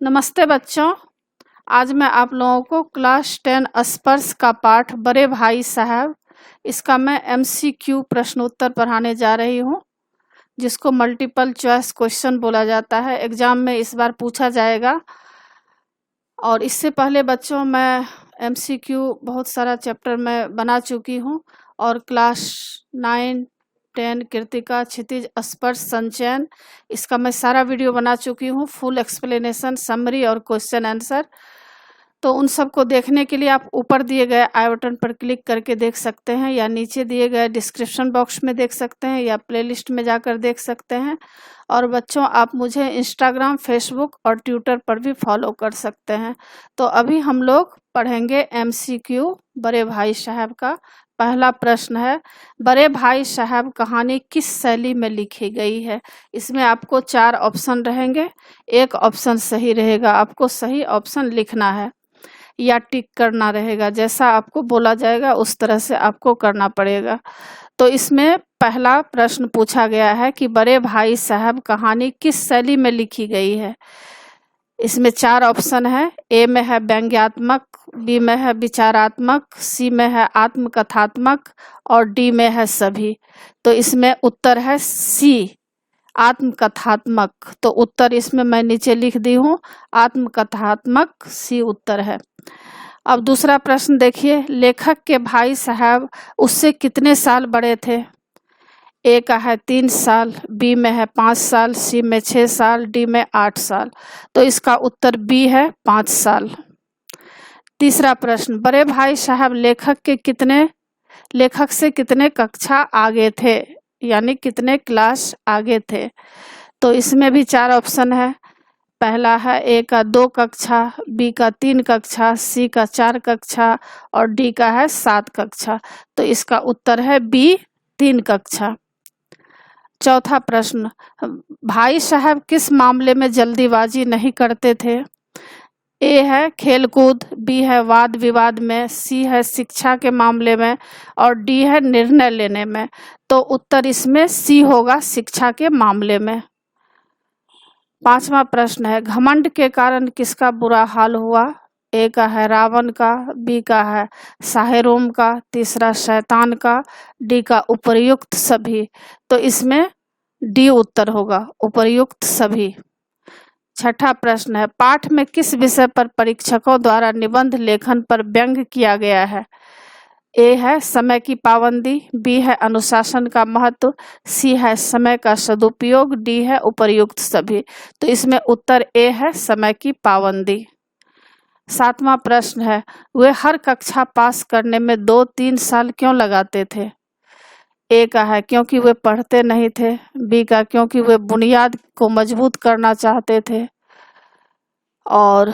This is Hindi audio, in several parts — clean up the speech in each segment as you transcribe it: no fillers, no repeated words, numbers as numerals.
नमस्ते बच्चों। आज मैं आप लोगों को क्लास 10 स्पर्श का पाठ बड़े भाई साहब इसका मैं MCQ प्रश्नोत्तर पढ़ाने जा रही हूँ, जिसको मल्टीपल चॉइस क्वेश्चन बोला जाता है। एग्जाम में इस बार पूछा जाएगा। और इससे पहले बच्चों मैं MCQ बहुत सारा चैप्टर में बना चुकी हूँ और क्लास 9, 10 कृतिका, क्षितिज, स्पर्श, संचयन इसका मैं सारा वीडियो बना चुकी हूँ, फुल एक्सप्लेनेशन, समरी और क्वेश्चन आंसर। तो उन सबको देखने के लिए आप ऊपर दिए गए आई बटन पर क्लिक करके देख सकते हैं, या नीचे दिए गए डिस्क्रिप्शन बॉक्स में देख सकते हैं, या प्लेलिस्ट में जाकर देख सकते हैं। और बच्चों आप मुझे इंस्टाग्राम, फेसबुक और ट्विटर पर भी फॉलो कर सकते हैं। तो अभी हम लोग पढ़ेंगे MCQ बड़े भाई साहब का। पहला प्रश्न है, बड़े भाई साहब कहानी किस शैली में लिखी गई है? इसमें आपको 4 ऑप्शन रहेंगे, एक ऑप्शन सही रहेगा। आपको सही ऑप्शन लिखना है या टिक करना रहेगा, जैसा आपको बोला जाएगा उस तरह से आपको करना पड़ेगा। तो इसमें पहला प्रश्न पूछा गया है कि बड़े भाई साहब कहानी किस शैली में लिखी गई है। इसमें 4 ऑप्शन है। ए में है व्यंग्यात्मक, बी में है विचारात्मक, सी में है आत्मकथात्मक और डी में है सभी। तो इसमें उत्तर है सी, आत्मकथात्मक। तो उत्तर इसमें मैं नीचे लिख दी हूँ, आत्मकथात्मक, सी उत्तर है। अब दूसरा प्रश्न देखिए, लेखक के भाई साहब उससे कितने साल बड़े थे? ए का है 3 साल, बी में है 5 साल, सी में 6 साल, डी में 8 साल। तो इसका उत्तर बी है 5 साल। तीसरा प्रश्न, बड़े भाई साहब लेखक से कितने कक्षा आगे थे, यानी कितने क्लास आगे थे? तो इसमें भी 4 ऑप्शन है। पहला है ए का 2 कक्षा, बी का 3 कक्षा, सी का 4 कक्षा और डी का है 7 कक्षा। तो इसका उत्तर है बी, 3 कक्षा। चौथा प्रश्न, भाई साहब किस मामले में जल्दीबाजी नहीं करते थे? ए है खेलकूद, बी है वाद विवाद में, सी है शिक्षा के मामले में और डी है निर्णय लेने में। तो उत्तर इसमें सी होगा, शिक्षा के मामले में। पांचवा प्रश्न है, घमंड के कारण किसका बुरा हाल हुआ? ए का है रावण का, बी का है साहेरोम का, तीसरा शैतान का, डी का उपर्युक्त सभी। तो इसमें डी उत्तर होगा, उपर्युक्त सभी। छठा प्रश्न है, पाठ में किस विषय पर परीक्षकों द्वारा निबंध लेखन पर व्यंग किया गया है? ए है समय की पाबंदी, बी है अनुशासन का महत्व, सी है समय का सदुपयोग, डी है उपर्युक्त सभी। तो इसमें उत्तर ए है, समय की पाबंदी। सातवां प्रश्न है, वे हर कक्षा पास करने में 2-3 साल क्यों लगाते थे? ए का है क्योंकि वे पढ़ते नहीं थे, बी का क्योंकि वे बुनियाद को मजबूत करना चाहते थे और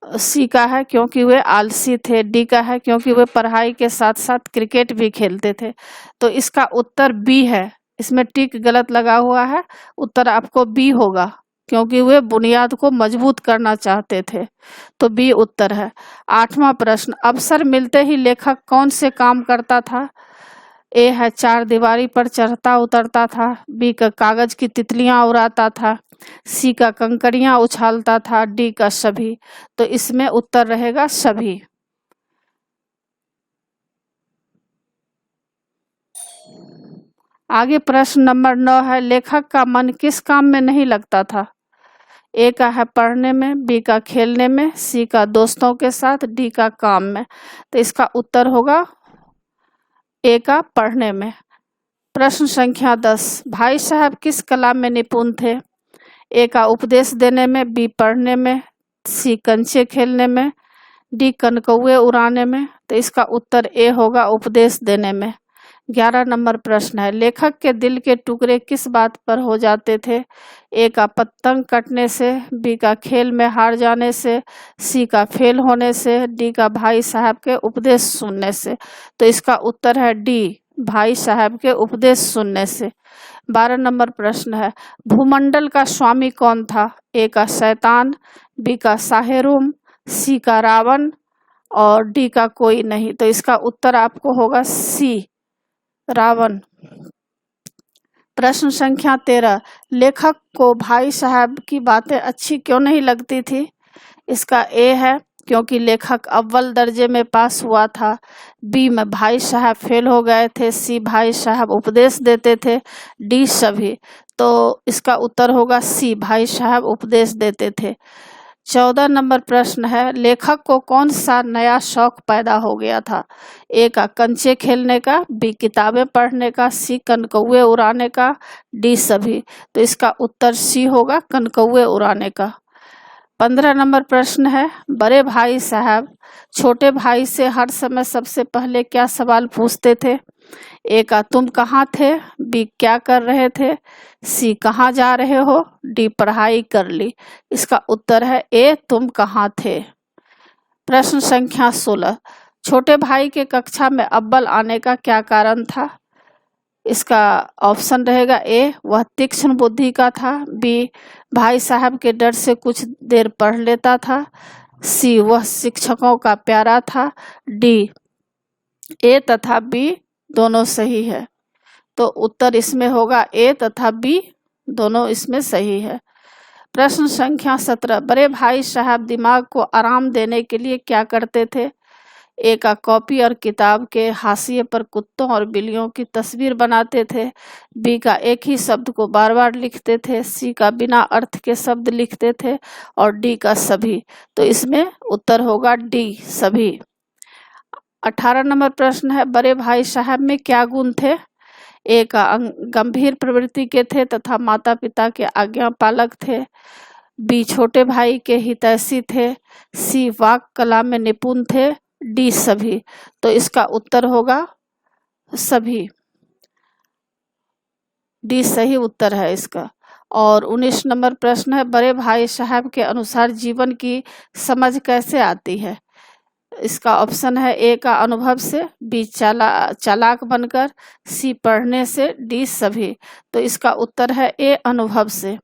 सी का है क्योंकि वे आलसी थे, डी का है क्योंकि वे पढ़ाई के साथ साथ क्रिकेट भी खेलते थे। तो इसका उत्तर बी है। इसमें टिक गलत लगा हुआ है, उत्तर आपको बी होगा, क्योंकि वे बुनियाद को मजबूत करना चाहते थे। तो बी उत्तर है। आठवां प्रश्न, अवसर मिलते ही लेखक कौन से काम करता था? ए है चार दीवारी पर चढ़ता उतरता था, बी का कागज की तितलियां उड़ाता था, सी का कंकड़ियां उछालता था, डी का सभी। तो इसमें उत्तर रहेगा सभी। आगे प्रश्न नंबर 9 है, लेखक का मन किस काम में नहीं लगता था? ए का है पढ़ने में, बी का खेलने में, सी का दोस्तों के साथ, डी का काम में। तो इसका उत्तर होगा ए का पढ़ने में। प्रश्न संख्या 10, भाई साहब किस कला में निपुण थे? ए का उपदेश देने में, बी पढ़ने में, सी कंचे खेलने में, डी कनकौए उड़ाने में। तो इसका उत्तर ए होगा, उपदेश देने में। 11 नंबर प्रश्न है, लेखक के दिल के टुकड़े किस बात पर हो जाते थे? ए का पतंग कटने से, बी का खेल में हार जाने से, सी का फेल होने से, डी का भाई साहब के उपदेश सुनने से। तो इसका उत्तर है डी, भाई साहब के उपदेश सुनने से। 12 नंबर प्रश्न है, भूमंडल का स्वामी कौन था? ए का शैतान, बी का साहेरुम, सी का रावण और डी का कोई नहीं। तो इसका उत्तर आपको होगा सी, रावण। प्रश्न संख्या 13, लेखक को भाई साहब की बातें अच्छी क्यों नहीं लगती थी? इसका ए है क्योंकि लेखक अव्वल दर्जे में पास हुआ था, बी में भाई साहब फेल हो गए थे, सी भाई साहब उपदेश देते थे, डी सभी। तो इसका उत्तर होगा सी, भाई साहब उपदेश देते थे। 14 नंबर प्रश्न है, लेखक को कौन सा नया शौक पैदा हो गया था? ए का कंचे खेलने का, बी किताबें पढ़ने का, सी कनकौए उड़ाने का, डी सभी। तो इसका उत्तर सी होगा, कनकौए उड़ाने का। 15 नंबर प्रश्न है, बड़े भाई साहब छोटे भाई से हर समय सबसे पहले क्या सवाल पूछते थे? ए का तुम कहाँ थे, बी क्या कर रहे थे, सी कहाँ जा रहे हो, डी पढ़ाई कर ली। इसका उत्तर है ए, तुम कहाँ थे। प्रश्न संख्या 16, छोटे भाई के कक्षा में अव्वल आने का क्या कारण था? इसका ऑप्शन रहेगा ए, वह तीक्ष्ण बुद्धि का था, बी भाई साहब के डर से कुछ देर पढ़ लेता था, सी वह शिक्षकों का प्यारा था, डी ए तथा बी दोनों सही है। तो उत्तर इसमें होगा ए तथा बी दोनों इसमें सही है। प्रश्न संख्या 17, बड़े भाई साहब दिमाग को आराम देने के लिए क्या करते थे? ए का कॉपी और किताब के हाशिए पर कुत्तों और बिल्लियों की तस्वीर बनाते थे, बी का एक ही शब्द को बार बार लिखते थे, सी का बिना अर्थ के शब्द लिखते थे, और डी का सभी। तो इसमें उत्तर होगा डी, सभी। 18 नंबर प्रश्न है, बड़े भाई साहब में क्या गुण थे? ए का गंभीर प्रवृत्ति के थे तथा माता पिता के आज्ञा पालक थे, बी छोटे भाई के हितैषी थे, सी वाक कला में निपुण थे, डी सभी। तो इसका उत्तर होगा सभी, डी सही उत्तर है इसका। और 19 नंबर प्रश्न है, बड़े भाई साहब के अनुसार जीवन की समझ कैसे आती है? इसका ऑप्शन है ए का अनुभव से, बी चालाक बनकर, सी पढ़ने से, डी सभी। तो इसका उत्तर है ए, अनुभव से।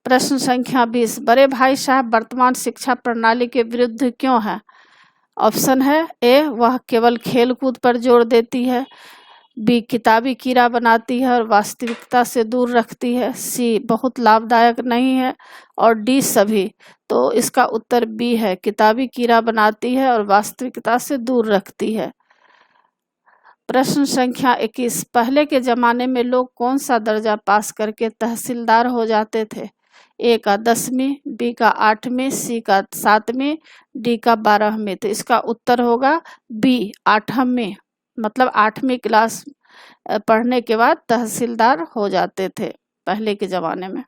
प्रश्न संख्या 20, बड़े भाई साहब वर्तमान शिक्षा प्रणाली के विरुद्ध क्यों है? ऑप्शन है ए, वह केवल खेल कूद पर जोर देती है, बी किताबी कीड़ा बनाती है और वास्तविकता से दूर रखती है, सी बहुत लाभदायक नहीं है, और डी सभी। तो इसका उत्तर बी है, किताबी कीड़ा बनाती है और वास्तविकता से दूर रखती है। प्रश्न संख्या 21, पहले के जमाने में लोग कौन सा दर्जा पास करके तहसीलदार हो जाते थे? ए का 10वीं, बी का 8वीं, सी का 7वीं, डी का 12वीं। तो इसका उत्तर होगा बी, 8वीं, मतलब 8वीं क्लास पढ़ने के बाद तहसीलदार हो जाते थे पहले के ज़माने में।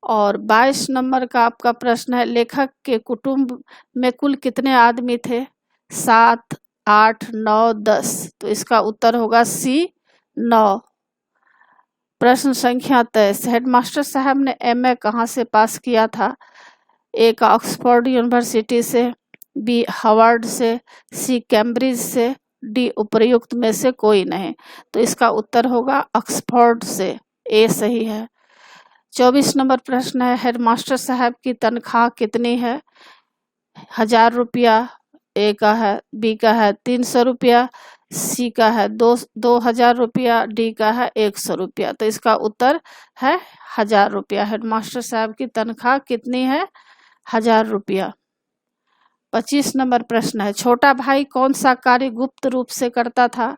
और 22 नंबर का आपका प्रश्न है, लेखक के कुटुंब में कुल कितने आदमी थे? 7, 8, 9, 10। तो इसका उत्तर होगा सी, 9। प्रश्न संख्या 23, हेडमास्टर साहब ने एमए कहाँ से पास किया था? ए का ऑक्सफोर्ड यूनिवर्सिटी से, बी हार्वर्ड से, सी कैम्ब्रिज से, डी उपर्युक्त में से कोई नहीं। तो इसका उत्तर होगा ऑक्सफोर्ड से, ए सही है। 24 नंबर प्रश्न है, हेडमास्टर साहब की तनख्वाह कितनी है? 1000 रुपया ए का है, बी का है 300 रुपया, सी का है 2000 रुपया, डी का है 100 रुपया। तो इसका उत्तर है 1000 रुपया। हेडमास्टर साहब की तनख्वाह कितनी है? 1000 रुपया। 25 नंबर प्रश्न है, छोटा भाई कौन सा कार्य गुप्त रूप से करता था?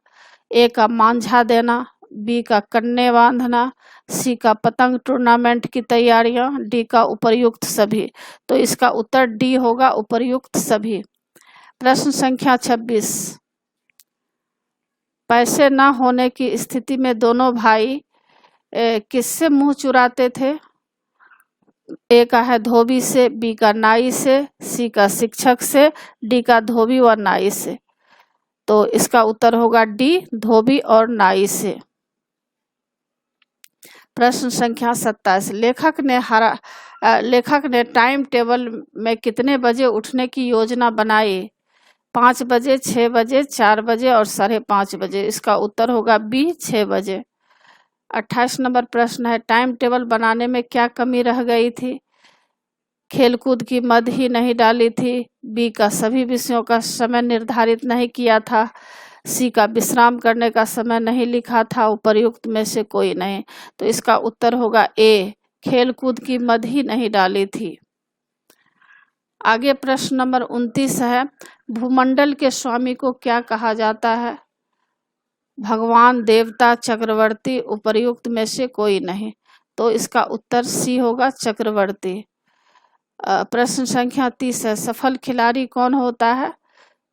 ए का मांझा देना, बी का कन्ने बांधना, सी का पतंग टूर्नामेंट की तैयारियां, डी का उपर्युक्त सभी। तो इसका उत्तर डी होगा, उपर्युक्त सभी। प्रश्न संख्या 26, पैसे न होने की स्थिति में दोनों भाई किससे मुंह चुराते थे? ए का है धोबी से, बी का नाई से, सी का शिक्षक से, डी का धोबी व नाई से। तो इसका उत्तर होगा डी, धोबी और नाई से। प्रश्न संख्या 27, लेखक ने टाइम टेबल में कितने बजे उठने की योजना बनाई? 5 बजे, 6 बजे, 4 बजे और 5:30 बजे। इसका उत्तर होगा बी, 6 बजे। 28 नंबर प्रश्न है, टाइम टेबल बनाने में क्या कमी रह गई थी? खेलकूद की मद ही नहीं डाली थी, बी का सभी विषयों का समय निर्धारित नहीं किया था, सी का विश्राम करने का समय नहीं लिखा था, उपर्युक्त में से कोई नहीं। तो इसका उत्तर होगा ए, खेल कूद की मद ही नहीं डाली थी। आगे प्रश्न नंबर 29 है, भूमंडल के स्वामी को क्या कहा जाता है? भगवान, देवता, चक्रवर्ती, उपर्युक्त में से कोई नहीं। तो इसका उत्तर सी होगा, चक्रवर्ती। प्रश्न संख्या 30 है, सफल खिलाड़ी कौन होता है?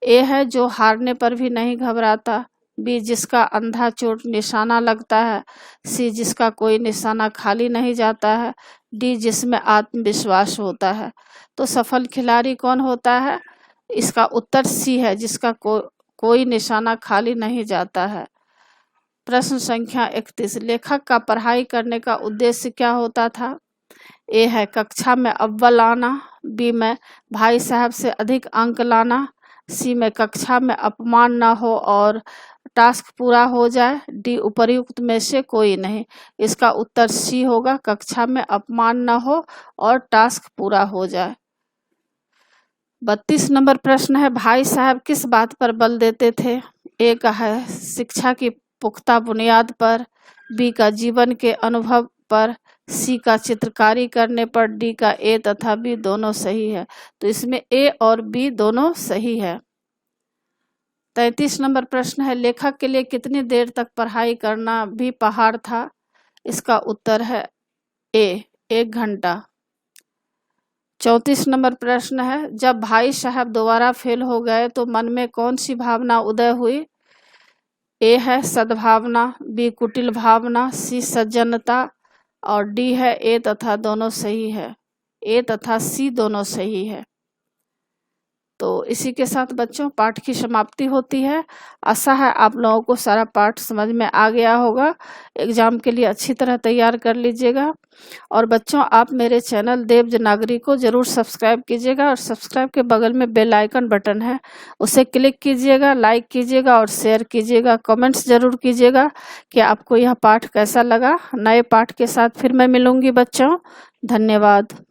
ए है जो हारने पर भी नहीं घबराता, बी जिसका अंधा चोट निशाना लगता है, सी जिसका कोई निशाना खाली नहीं जाता है, डी जिसमें आत्मविश्वास होता है। तो सफल खिलाड़ी कौन होता है? इसका उत्तर सी है, जिसका कोई निशाना खाली नहीं जाता है। प्रश्न संख्या 31, लेखक का पढ़ाई करने का उद्देश्य क्या होता था? ए है कक्षा में अव्वल आना, बी में भाई साहब से अधिक अंक लाना, सी में कक्षा में अपमान ना हो और टास्क पूरा हो जाए, डी उपर्युक्त में से कोई नहीं। इसका उत्तर सी होगा, कक्षा में अपमान ना हो और टास्क पूरा हो जाए। 32 नंबर प्रश्न है, भाई साहब किस बात पर बल देते थे? ए का है शिक्षा की पुख्ता बुनियाद पर, बी का जीवन के अनुभव पर, सी का चित्रकारी करने पर, डी का ए तथा बी दोनों सही है। तो इसमें ए और बी दोनों सही है। 33 नंबर प्रश्न है, लेखक के लिए कितनी देर तक पढ़ाई करना भी पहाड़ था? इसका उत्तर है ए, 1 घंटा। 34 नंबर प्रश्न है, जब भाई साहब दोबारा फेल हो गए तो मन में कौन सी भावना उदय हुई? ए है सद्भावना, बी कुटिल भावना, सी सज्जनता और डी है ए तथा दोनों सही है। ए तथा सी दोनों सही है। तो इसी के साथ बच्चों पाठ की समाप्ति होती है। आशा है आप लोगों को सारा पाठ समझ में आ गया होगा। एग्जाम के लिए अच्छी तरह तैयार कर लीजिएगा। और बच्चों आप मेरे चैनल देवनागरी को जरूर सब्सक्राइब कीजिएगा और सब्सक्राइब के बगल में बेल आइकन बटन है, उसे क्लिक कीजिएगा, लाइक कीजिएगा और शेयर कीजिएगा। कमेंट्स जरूर कीजिएगा कि आपको यह पाठ कैसा लगा। नए पाठ के साथ फिर मैं मिलूंगी बच्चों। धन्यवाद।